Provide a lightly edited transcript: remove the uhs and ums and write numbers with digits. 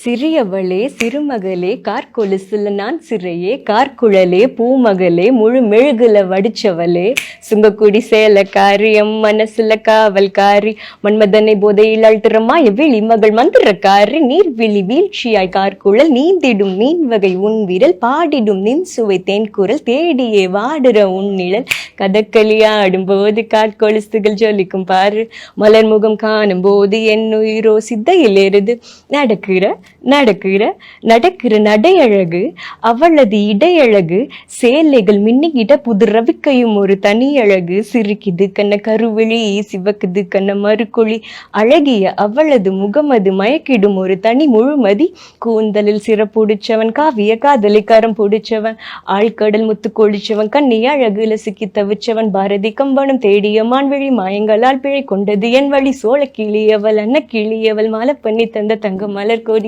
சிறியவளே சிறுமகளே கார்கொலுசுல நான் சிறையே கார்குழலே பூமகளே முழு மெழுகுல வடிச்சவளே சுங்கக்குடி சேலக்காரி எம் மனசுல காவல்காரி மன்மதனை போதையில் அழ்த்துறமாய விழி மகள் மந்திரக்காரி நீர்விழி வீழ்ச்சியாய் கார்குழல் நீந்திடும் மீன் வகை உன் விரல் பாடிடும் நின் சுவை தேன்குரல் தேடியே வாடுற உன் நிழல் கதக்களி ஆடும் போது கார்கொலுசுகள் ஜொலிக்கும் பாரு மலர் முகம் காணும் போது என் உயிரோ சித்தையில் ஏறுது நடக்கிற நடையழகு அவளது இடையழகு சேலைகள் மின்னிக்கிட்ட புது ரவிக்கையும் ஒரு தனி அழகு சிரிக்குது கண்ண கருவிழி சிவக்குது கண்ண மறுக்குழி அழகிய அவளது முகமது மயக்கிடும் ஒரு தனி முழுமதி கூந்தலில் சிறப்புடிச்சவன் காவிய காதலி கரம் பிடிச்சவன் ஆழ்கடல் முத்து கொழிச்சவன் கண்ணி அழகுல சிக்கி தவிச்சவன் பாரதி கம்பனும் தேடிய மான்விழி மாயங்களால் பிழை கொண்டது என் வழி சோழ கிளியவள் அன்ன கிளியவள் மாலை பண்ணி தந்த தங்க மலர் கோடி